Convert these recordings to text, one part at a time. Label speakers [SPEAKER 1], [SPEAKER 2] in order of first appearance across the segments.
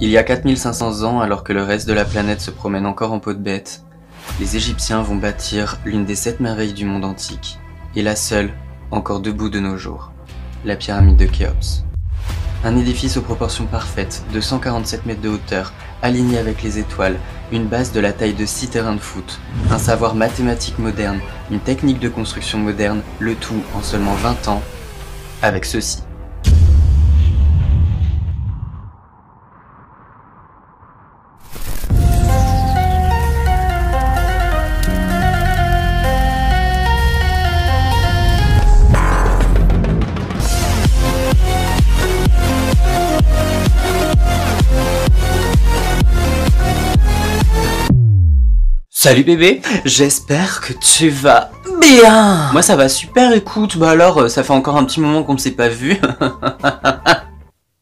[SPEAKER 1] Il y a 4500 ans, alors que le reste de la planète se promène encore en peau de bête, les Égyptiens vont bâtir l'une des 7 merveilles du monde antique, et la seule encore debout de nos jours, la pyramide de Khéops. Un édifice aux proportions parfaites, de 147 mètres de hauteur, aligné avec les étoiles, une base de la taille de 6 terrains de foot, un savoir mathématique moderne, une technique de construction moderne, le tout en seulement 20 ans, avec ceci. Salut bébé, j'espère que tu vas bien. Moi ça va super, écoute, bah alors ça fait encore un petit moment qu'on ne s'est pas vu.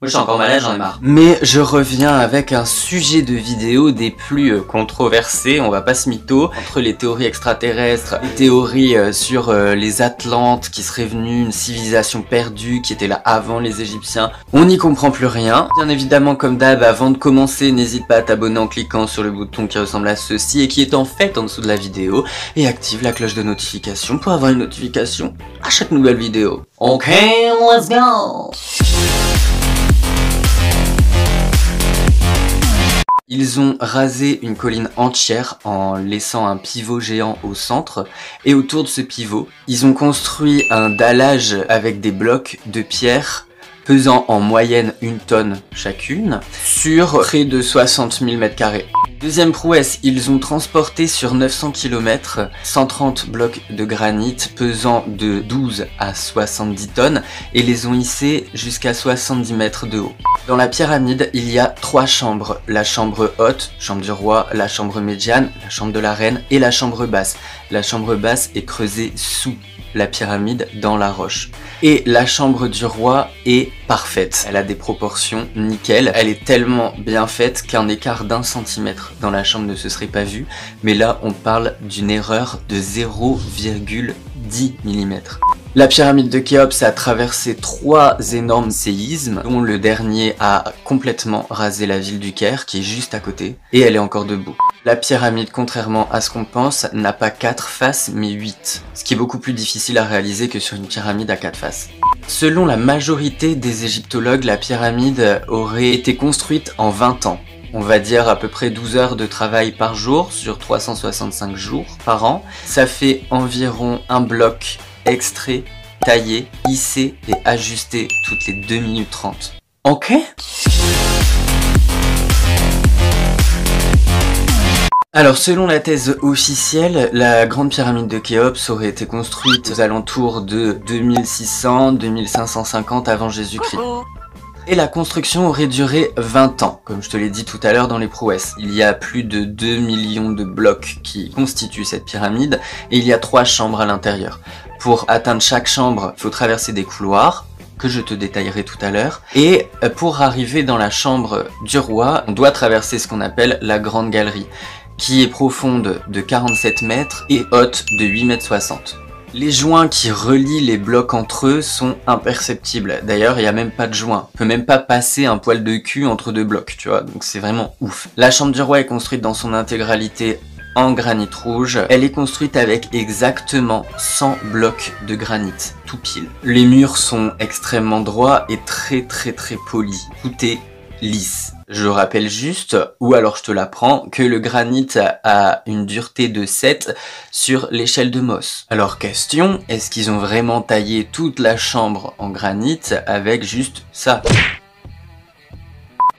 [SPEAKER 1] Moi je suis encore malade, j'en ai marre. Mais je reviens avec un sujet de vidéo des plus controversés, on va pas se mytho. Entre les théories extraterrestres, les théories sur les Atlantes qui seraient venus, une civilisation perdue qui était là avant les Égyptiens, on n'y comprend plus rien. Bien évidemment comme d'hab, avant de commencer, n'hésite pas à t'abonner en cliquant sur le bouton qui ressemble à ceci et qui est en fait en dessous de la vidéo, et active la cloche de notification pour avoir une notification à chaque nouvelle vidéo. Ok, let's go. Ils ont rasé une colline entière en laissant un pivot géant au centre, et autour de ce pivot, ils ont construit un dallage avec des blocs de pierre pesant en moyenne 1 tonne chacune sur près de 60 000 m². Deuxième prouesse, ils ont transporté sur 900 km 130 blocs de granit pesant de 12 à 70 tonnes et les ont hissés jusqu'à 70 mètres de haut. Dans la pyramide, il y a 3 chambres, la chambre haute, chambre du roi, la chambre médiane, la chambre de la reine et la chambre basse. La chambre basse est creusée sous la pyramide dans la roche. Et la chambre du roi est parfaite. Elle a des proportions nickel. Elle est tellement bien faite qu'un écart d'1 centimètre dans la chambre ne se serait pas vu. Mais là, on parle d'une erreur de 0,10 mm. La pyramide de Khéops a traversé 3 énormes séismes, dont le dernier a complètement rasé la ville du Caire, qui est juste à côté, et elle est encore debout. La pyramide, contrairement à ce qu'on pense, n'a pas 4 faces, mais 8, ce qui est beaucoup plus difficile à réaliser que sur une pyramide à 4 faces. Selon la majorité des égyptologues, la pyramide aurait été construite en 20 ans. On va dire à peu près 12 heures de travail par jour, sur 365 jours par an. Ça fait environ un bloc extrait, taillé, hissé et ajusté toutes les 2 minutes 30. Ok ? Alors selon la thèse officielle, la grande pyramide de Khéops aurait été construite aux alentours de 2600-2550 avant Jésus-Christ. Et la construction aurait duré 20 ans, comme je te l'ai dit tout à l'heure dans les prouesses. Il y a plus de 2 millions de blocs qui constituent cette pyramide, et il y a 3 chambres à l'intérieur. Pour atteindre chaque chambre, il faut traverser des couloirs, que je te détaillerai tout à l'heure. Et pour arriver dans la chambre du roi, on doit traverser ce qu'on appelle la grande galerie, qui est profonde de 47 mètres et haute de 8,60 m. Les joints qui relient les blocs entre eux sont imperceptibles. D'ailleurs, il n'y a même pas de joint. On peut même pas passer un poil de cul entre 2 blocs, tu vois. Donc c'est vraiment ouf. La chambre du roi est construite dans son intégralité en granit rouge. Elle est construite avec exactement 100 blocs de granit, tout pile. Les murs sont extrêmement droits et très polis. Tout est lisse. Je rappelle juste, ou alors je te l'apprends, que le granit a une dureté de 7 sur l'échelle de Mohs. Alors question, est-ce qu'ils ont vraiment taillé toute la chambre en granit avec juste ça?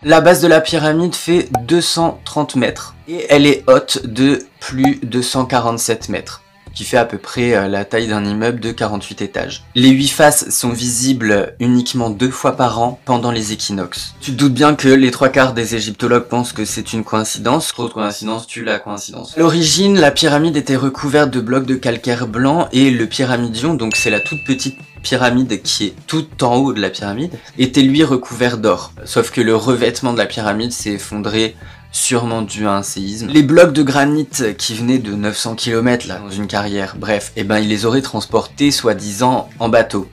[SPEAKER 1] La base de la pyramide fait 230 mètres et elle est haute de plus de 147 mètres. Qui fait à peu près la taille d'un immeuble de 48 étages. Les 8 faces sont visibles uniquement 2 fois par an pendant les équinoxes. Tu te doutes bien que les 3/4 des égyptologues pensent que c'est une coïncidence. Trop de coïncidence tue la coïncidence. À l'origine, la pyramide était recouverte de blocs de calcaire blanc et le pyramidion, donc c'est la toute petite pyramide qui est tout en haut de la pyramide, était lui recouvert d'or. Sauf que le revêtement de la pyramide s'est effondré, sûrement dû à un séisme. Les blocs de granit qui venaient de 900 km là, dans une carrière, bref, eh ben ils les auraient transportés soi-disant en bateau.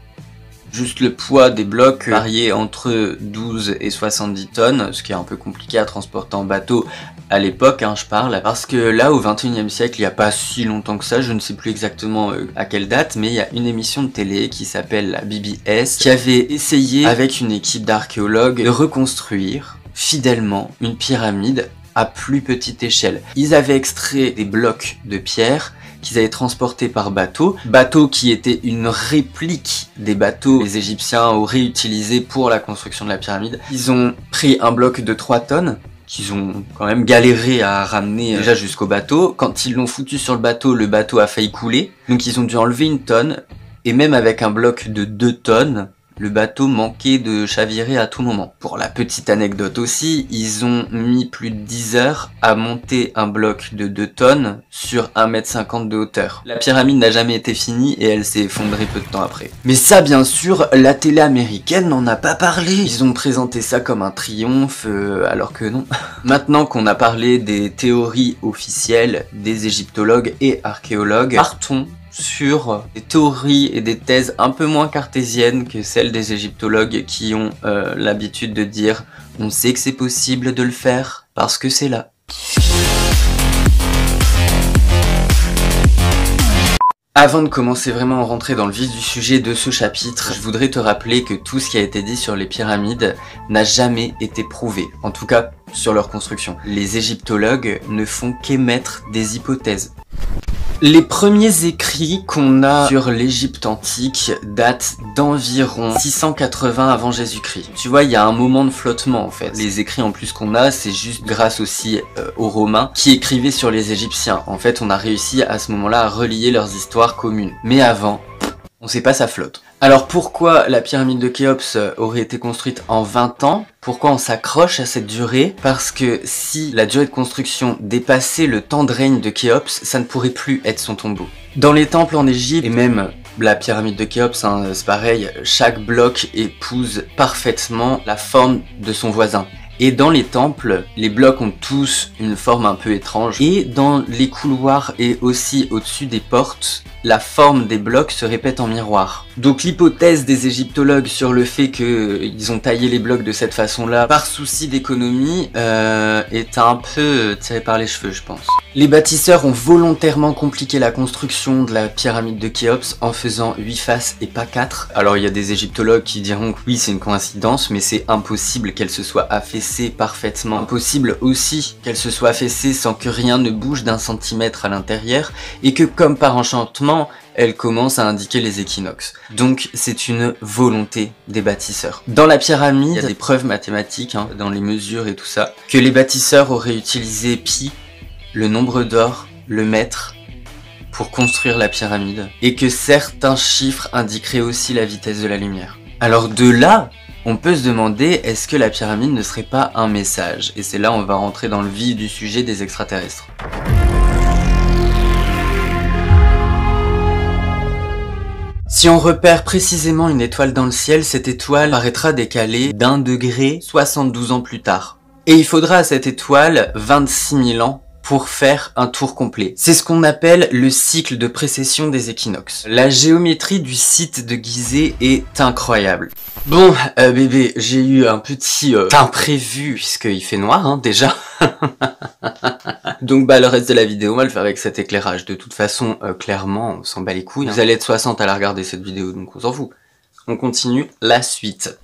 [SPEAKER 1] Juste le poids des blocs variait entre 12 et 70 tonnes, ce qui est un peu compliqué à transporter en bateau à l'époque, je parle, parce que là, au 21e siècle, il n'y a pas si longtemps que ça, je ne sais plus exactement à quelle date, mais il y a une émission de télé qui s'appelle la BBS, qui avait essayé, avec une équipe d'archéologues, de reconstruire fidèlement une pyramide à plus petite échelle. Ils avaient extrait des blocs de pierre qu'ils avaient transportés par bateau qui était une réplique des bateaux que les Égyptiens auraient utilisés pour la construction de la pyramide. Ils ont pris un bloc de 3 tonnes, qu'ils ont quand même galéré à ramener déjà jusqu'au bateau. Quand ils l'ont foutu sur le bateau a failli couler, donc ils ont dû enlever 1 tonne, et même avec un bloc de 2 tonnes, le bateau manquait de chavirer à tout moment. Pour la petite anecdote aussi, ils ont mis plus de 10 heures à monter un bloc de 2 tonnes sur 1,50 m de hauteur. La pyramide n'a jamais été finie et elle s'est effondrée peu de temps après. Mais ça, bien sûr, la télé américaine n'en a pas parlé. Ils ont présenté ça comme un triomphe, alors que non. Maintenant qu'on a parlé des théories officielles des égyptologues et archéologues, partons sur des théories et des thèses un peu moins cartésiennes que celles des égyptologues qui ont l'habitude de dire « on sait que c'est possible de le faire parce que c'est là ». Avant de commencer vraiment à rentrer dans le vif du sujet de ce chapitre, je voudrais te rappeler que tout ce qui a été dit sur les pyramides n'a jamais été prouvé, en tout cas sur leur construction. Les égyptologues ne font qu'émettre des hypothèses. Les premiers écrits qu'on a sur l'Égypte antique datent d'environ 680 avant Jésus-Christ. Tu vois, il y a un moment de flottement en fait. Les écrits en plus qu'on a, c'est juste grâce aussi aux Romains qui écrivaient sur les Égyptiens. En fait, on a réussi à ce moment-là à relier leurs histoires communes. Mais avant, on sait pas, ça flotte. Alors pourquoi la pyramide de Khéops aurait été construite en 20 ans? Pourquoi on s'accroche à cette durée? Parce que si la durée de construction dépassait le temps de règne de Khéops, ça ne pourrait plus être son tombeau. Dans les temples en Égypte, et même la pyramide de Khéops, c'est pareil, chaque bloc épouse parfaitement la forme de son voisin. Et dans les temples, les blocs ont tous une forme un peu étrange. Et dans les couloirs et aussi au-dessus des portes, la forme des blocs se répète en miroir. Donc l'hypothèse des égyptologues sur le fait qu'ils ont taillé les blocs de cette façon-là par souci d'économie est un peu tirée par les cheveux, je pense. Les bâtisseurs ont volontairement compliqué la construction de la pyramide de Khéops en faisant 8 faces et pas 4. Alors il y a des égyptologues qui diront que oui, c'est une coïncidence, mais c'est impossible qu'elle se soit affaissée parfaitement. Impossible aussi qu'elle se soit affaissée sans que rien ne bouge d'1 centimètre à l'intérieur et que comme par enchantement, elle commence à indiquer les équinoxes. Donc c'est une volonté des bâtisseurs. Dans la pyramide, il y a des preuves mathématiques, dans les mesures et tout ça, que les bâtisseurs auraient utilisé pi, le nombre d'or, le mètre, pour construire la pyramide, et que certains chiffres indiqueraient aussi la vitesse de la lumière. Alors de là, on peut se demander, est-ce que la pyramide ne serait pas un message? Et c'est là on va rentrer dans le vif du sujet des extraterrestres. Si on repère précisément une étoile dans le ciel, cette étoile paraîtra décalée d'1 degré 72 ans plus tard. Et il faudra à cette étoile 26 000 ans pour faire un tour complet. C'est ce qu'on appelle le cycle de précession des équinoxes. La géométrie du site de Gizeh est incroyable. Bon, bébé, j'ai eu un petit imprévu, puisqu'il fait noir, déjà. Donc le reste de la vidéo, on va le faire avec cet éclairage. De toute façon, clairement, on s'en bat les couilles. Vous allez être 60 à la regarder cette vidéo, donc on s'en fout. On continue la suite.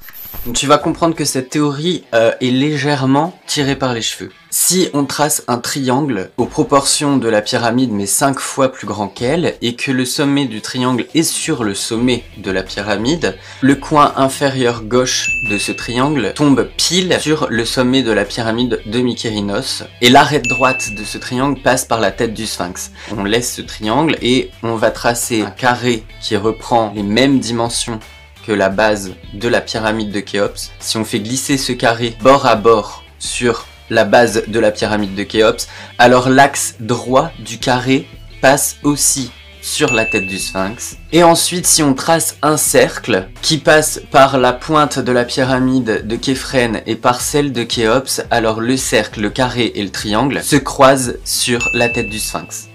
[SPEAKER 1] Donc tu vas comprendre que cette théorie est légèrement tirée par les cheveux. Si on trace un triangle aux proportions de la pyramide mais 5 fois plus grand qu'elle, et que le sommet du triangle est sur le sommet de la pyramide, le coin inférieur gauche de ce triangle tombe pile sur le sommet de la pyramide de Mykérinos, et l'arête droite de ce triangle passe par la tête du sphinx. On laisse ce triangle et on va tracer un carré qui reprend les mêmes dimensions que la base de la pyramide de Khéops. Si on fait glisser ce carré bord à bord sur la base de la pyramide de Khéops, alors l'axe droit du carré passe aussi sur la tête du sphinx. Et ensuite, si on trace un cercle qui passe par la pointe de la pyramide de Képhren et par celle de Khéops, alors le cercle, le carré et le triangle se croisent sur la tête du sphinx.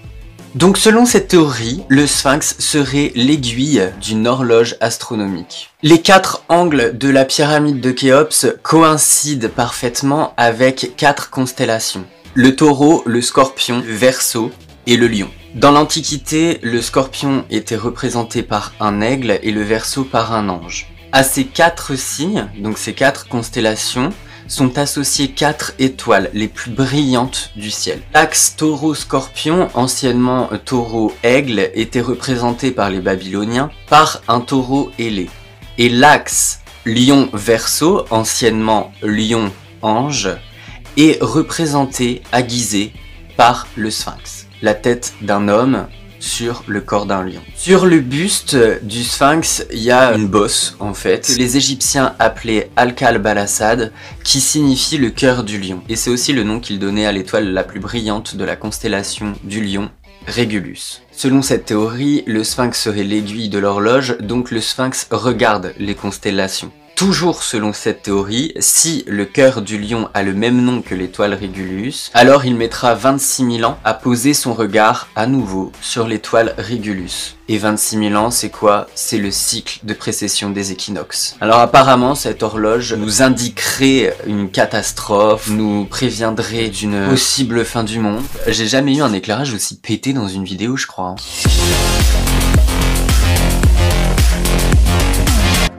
[SPEAKER 1] Donc selon cette théorie, le sphinx serait l'aiguille d'une horloge astronomique. Les 4 angles de la pyramide de Khéops coïncident parfaitement avec 4 constellations. Le taureau, le scorpion, le verseau et le lion. Dans l'Antiquité, le scorpion était représenté par un aigle et le verseau par un ange. À ces 4 signes, donc ces 4 constellations, sont associées 4 étoiles les plus brillantes du ciel. L'axe taureau-scorpion, anciennement taureau-aigle, était représenté par les Babyloniens par un taureau ailé. Et l'axe lion-verseau, anciennement lion-ange, est représenté, aiguisé par le sphinx. La tête d'un homme sur le corps d'un lion. Sur le buste du sphinx, il y a une bosse en fait, que les Égyptiens appelaient Alkal-Balassad, qui signifie le cœur du lion. Et c'est aussi le nom qu'ils donnaient à l'étoile la plus brillante de la constellation du lion, Régulus. Selon cette théorie, le sphinx serait l'aiguille de l'horloge, donc le sphinx regarde les constellations. Toujours selon cette théorie, si le cœur du lion a le même nom que l'étoile Régulus, alors il mettra 26 000 ans à poser son regard à nouveau sur l'étoile Régulus. Et 26 000 ans, c'est quoi? C'est le cycle de précession des équinoxes. Alors apparemment, cette horloge nous indiquerait une catastrophe, nous préviendrait d'une possible fin du monde. J'ai jamais eu un éclairage aussi pété dans une vidéo, je crois.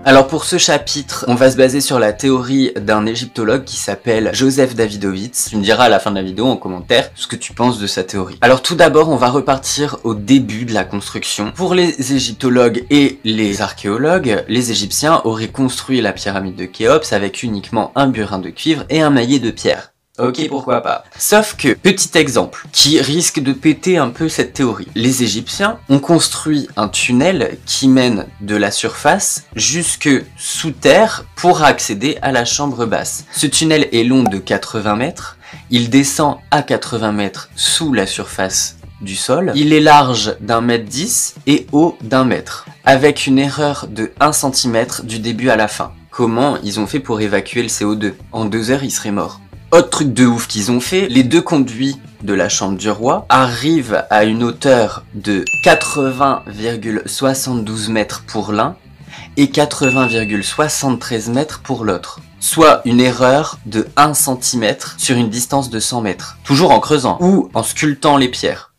[SPEAKER 1] Alors pour ce chapitre, on va se baser sur la théorie d'un égyptologue qui s'appelle Joseph Davidovits. Tu me diras à la fin de la vidéo en commentaire ce que tu penses de sa théorie. Alors tout d'abord, on va repartir au début de la construction. Pour les égyptologues et les archéologues, les Égyptiens auraient construit la pyramide de Khéops avec uniquement un burin de cuivre et un maillet de pierre. Ok, pourquoi pas. Sauf que, petit exemple, qui risque de péter un peu cette théorie. Les Égyptiens ont construit un tunnel qui mène de la surface jusque sous terre pour accéder à la chambre basse. Ce tunnel est long de 80 mètres, il descend à 80 mètres sous la surface du sol, il est large d'1,10 m et haut d'1 mètre, avec une erreur de 1 cm du début à la fin. Comment ils ont fait pour évacuer le CO2? En 2 heures, ils seraient morts. Autre truc de ouf qu'ils ont fait, les 2 conduits de la chambre du roi arrivent à une hauteur de 80,72 mètres pour l'un et 80,73 mètres pour l'autre. Soit une erreur de 1 cm sur une distance de 100 mètres. Toujours en creusant ou en sculptant les pierres.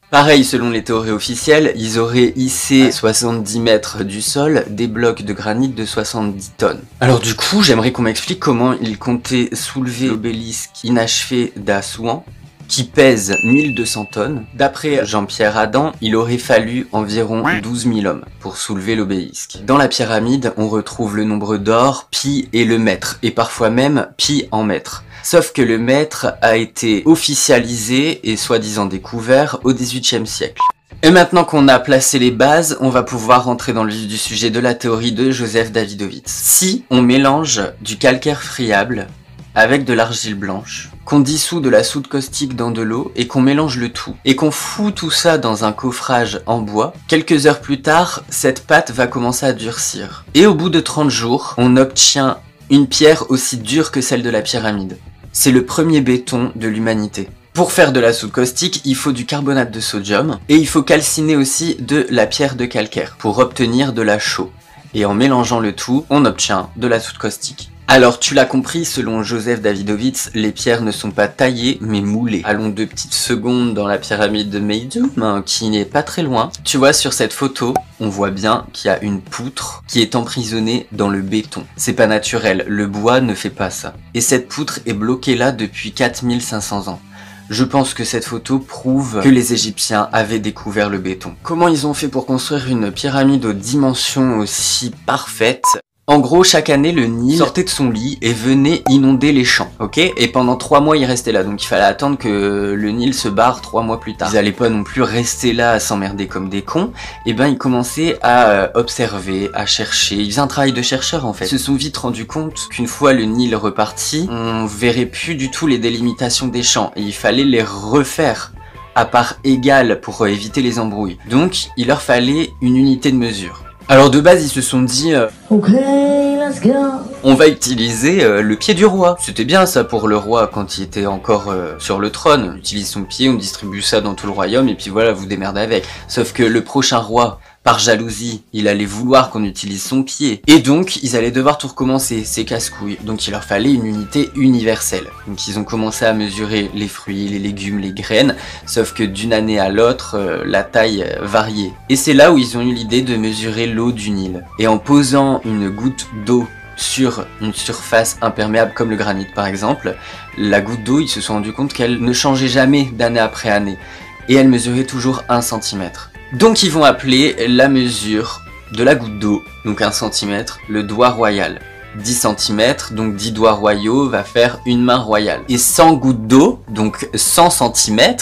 [SPEAKER 1] Pareil, selon les théories officielles, ils auraient hissé à 70 mètres du sol des blocs de granit de 70 tonnes. Alors du coup, j'aimerais qu'on m'explique comment ils comptaient soulever l'obélisque inachevé d'Assouan, qui pèse 1200 tonnes. D'après Jean-Pierre Adam, il aurait fallu environ 12 000 hommes pour soulever l'obélisque. Dans la pyramide, on retrouve le nombre d'or, pi et le mètre, et parfois même pi en mètre. Sauf que le mètre a été officialisé et soi-disant découvert au XVIIIe siècle. Et maintenant qu'on a placé les bases, on va pouvoir rentrer dans le vif du sujet de la théorie de Joseph Davidovits. Si on mélange du calcaire friable avec de l'argile blanche, qu'on dissout de la soude caustique dans de l'eau et qu'on mélange le tout, et qu'on fout tout ça dans un coffrage en bois, quelques heures plus tard, cette pâte va commencer à durcir. Et au bout de 30 jours, on obtient une pierre aussi dure que celle de la pyramide. C'est le premier béton de l'humanité. Pour faire de la soude caustique, il faut du carbonate de sodium et il faut calciner aussi de la pierre de calcaire pour obtenir de la chaux. Et en mélangeant le tout, on obtient de la soude caustique. Alors tu l'as compris, selon Joseph Davidovits, les pierres ne sont pas taillées mais moulées. Allons 2 petites secondes dans la pyramide de Meidum, qui n'est pas très loin. Tu vois, sur cette photo, on voit bien qu'il y a une poutre qui est emprisonnée dans le béton. C'est pas naturel, le bois ne fait pas ça. Et cette poutre est bloquée là depuis 4500 ans. Je pense que cette photo prouve que les Égyptiens avaient découvert le béton. Comment ils ont fait pour construire une pyramide aux dimensions aussi parfaites ? En gros, chaque année, le Nil sortait de son lit et venait inonder les champs, ok? Et pendant 3 mois, il restait là, donc il fallait attendre que le Nil se barre 3 mois plus tard. Ils allaient pas non plus rester là à s'emmerder comme des cons, et ben ils commençaient à observer, à chercher, ils faisaient un travail de chercheur en fait. Ils se sont vite rendus compte qu'une fois le Nil reparti, on verrait plus du tout les délimitations des champs, et il fallait les refaire à part égale pour éviter les embrouilles. Donc, il leur fallait une unité de mesure. Alors de base, ils se sont dit
[SPEAKER 2] Ok, let's go.
[SPEAKER 1] On va utiliser le pied du roi. C'était bien ça pour le roi quand il était encore sur le trône. On utilise son pied, on distribue ça dans tout le royaume et puis voilà, vous démerdez avec. Sauf que le prochain roi, par jalousie, il allait vouloir qu'on utilise son pied. Et donc, ils allaient devoir tout recommencer, c'est casse-couilles. Donc il leur fallait une unité universelle. Donc ils ont commencé à mesurer les fruits, les légumes, les graines, sauf que d'une année à l'autre, la taille variait. Et c'est là où ils ont eu l'idée de mesurer l'eau du Nil. Et en posant une goutte d'eau sur une surface imperméable comme le granit par exemple, la goutte d'eau, ils se sont rendus compte qu'elle ne changeait jamais d'année après année. Et elle mesurait toujours 1 cm. Donc ils vont appeler la mesure de la goutte d'eau, donc 1 cm, le doigt royal. 10 cm, donc 10 doigts royaux, va faire une main royale. Et 100 gouttes d'eau, donc 100 cm,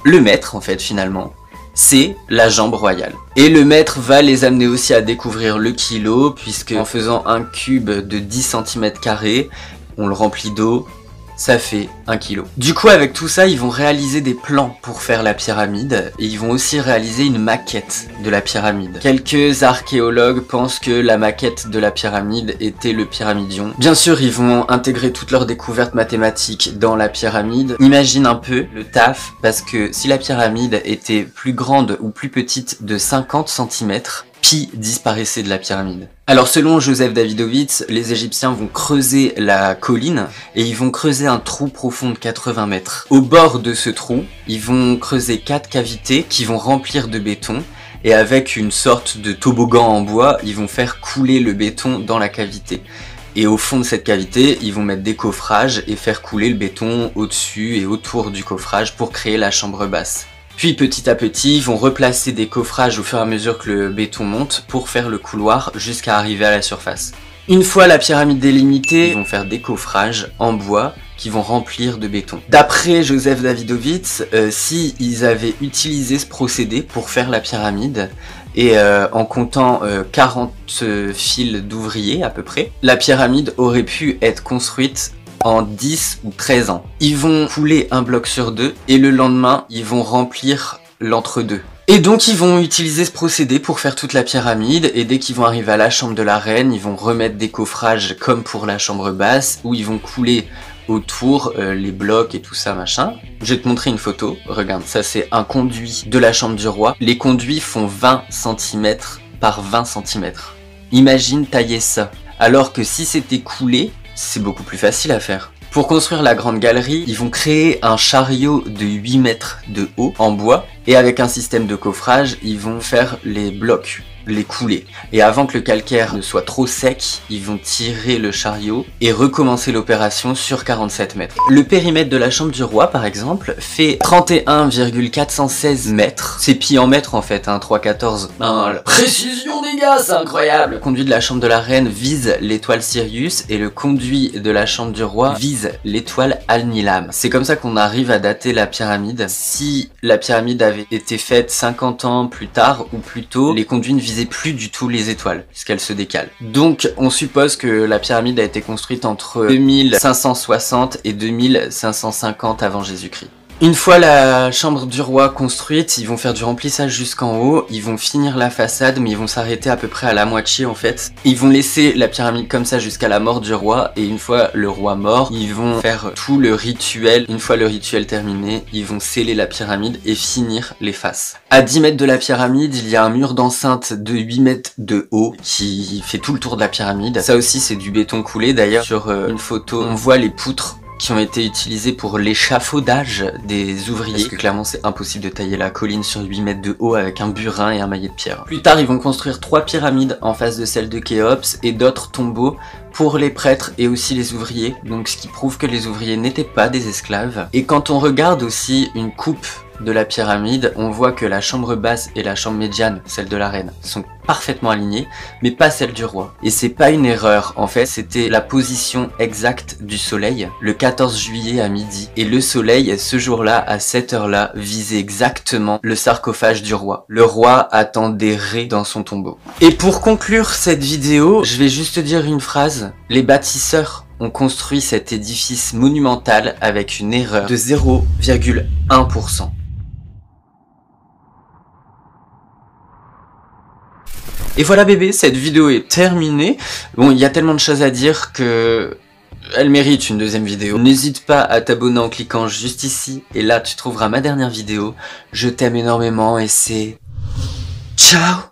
[SPEAKER 1] le mètre en fait finalement, c'est la jambe royale. Et le maître va les amener aussi à découvrir le kilo, puisque en faisant un cube de 10 cm², on le remplit d'eau, ça fait 1 kg. Du coup, avec tout ça, ils vont réaliser des plans pour faire la pyramide et ils vont aussi réaliser une maquette de la pyramide. Quelques archéologues pensent que la maquette de la pyramide était le pyramidion. Bien sûr, ils vont intégrer toutes leurs découvertes mathématiques dans la pyramide. Imagine un peu le taf, parce que si la pyramide était plus grande ou plus petite de 50 cm, Pi disparaissait de la pyramide. Alors selon Joseph Davidovits, les Égyptiens vont creuser la colline et ils vont creuser un trou profond de 80 mètres. Au bord de ce trou, ils vont creuser 4 cavités qui vont remplir de béton et avec une sorte de toboggan en bois, ils vont faire couler le béton dans la cavité. Et au fond de cette cavité, ils vont mettre des coffrages et faire couler le béton au-dessus et autour du coffrage pour créer la chambre basse. Puis petit à petit, ils vont replacer des coffrages au fur et à mesure que le béton monte pour faire le couloir jusqu'à arriver à la surface. Une fois la pyramide délimitée, ils vont faire des coffrages en bois qui vont remplir de béton. D'après Joseph Davidovits, si ils avaient utilisé ce procédé pour faire la pyramide, et en comptant 40 fils d'ouvriers à peu près, la pyramide aurait pu être construite en 10 ou 13 ans. Ils vont couler un bloc sur 2 et le lendemain, ils vont remplir l'entre-deux. Et donc ils vont utiliser ce procédé pour faire toute la pyramide et dès qu'ils vont arriver à la chambre de la reine, ils vont remettre des coffrages comme pour la chambre basse où ils vont couler autour les blocs et tout ça machin. Je vais te montrer une photo, regarde, ça c'est un conduit de la chambre du roi. Les conduits font 20 cm par 20 cm. Imagine tailler ça. Alors que si c'était coulé, c'est beaucoup plus facile à faire. Pour construire la grande galerie, ils vont créer un chariot de 8 mètres de haut en bois et avec un système de coffrage, ils vont faire les blocs, les couler. Et avant que le calcaire ne soit trop sec, ils vont tirer le chariot et recommencer l'opération sur 47 mètres. Le périmètre de la chambre du roi, par exemple, fait 31,416 mètres. C'est pi en mètres en fait, hein, 3,14. La précision des gars, c'est incroyable. Le conduit de la chambre de la reine vise l'étoile Sirius et le conduit de la chambre du roi vise l'étoile Al-Nilam. C'est comme ça qu'on arrive à dater la pyramide. Si la pyramide avait été faite 50 ans plus tard ou plus tôt, les conduits ne visaient plus du tout les étoiles, puisqu'elles se décalent. Donc on suppose que la pyramide a été construite entre 2560 et 2550 avant Jésus-Christ. Une fois la chambre du roi construite, ils vont faire du remplissage jusqu'en haut, ils vont finir la façade mais ils vont s'arrêter à peu près à la moitié en fait. Ils vont laisser la pyramide comme ça jusqu'à la mort du roi et une fois le roi mort, ils vont faire tout le rituel. Une fois le rituel terminé, ils vont sceller la pyramide et finir les faces. À 10 mètres de la pyramide, il y a un mur d'enceinte de 8 mètres de haut qui fait tout le tour de la pyramide. Ça aussi c'est du béton coulé d'ailleurs. Sur une photo, on voit les poutres qui ont été utilisés pour l'échafaudage des ouvriers, parce que clairement c'est impossible de tailler la colline sur 8 mètres de haut avec un burin et un maillet de pierre. Plus tard ils vont construire 3 pyramides en face de celle de Khéops et d'autres tombeaux pour les prêtres et aussi les ouvriers, donc ce qui prouve que les ouvriers n'étaient pas des esclaves. Et quand on regarde aussi une coupe de la pyramide, on voit que la chambre basse et la chambre médiane, celle de la reine, sont parfaitement alignées, mais pas celle du roi. Et c'est pas une erreur, en fait, c'était la position exacte du soleil, le 14 juillet à midi. Et le soleil, ce jour-là, à cette heure-là, visait exactement le sarcophage du roi. Le roi attendait Ré dans son tombeau. Et pour conclure cette vidéo, je vais juste dire une phrase. Les bâtisseurs ont construit cet édifice monumental avec une erreur de 0,1%. Et voilà bébé, cette vidéo est terminée. Bon, il y a tellement de choses à dire que elle mérite une deuxième vidéo. N'hésite pas à t'abonner en cliquant juste ici. Et là, tu trouveras ma dernière vidéo. Je t'aime énormément et c'est... Ciao!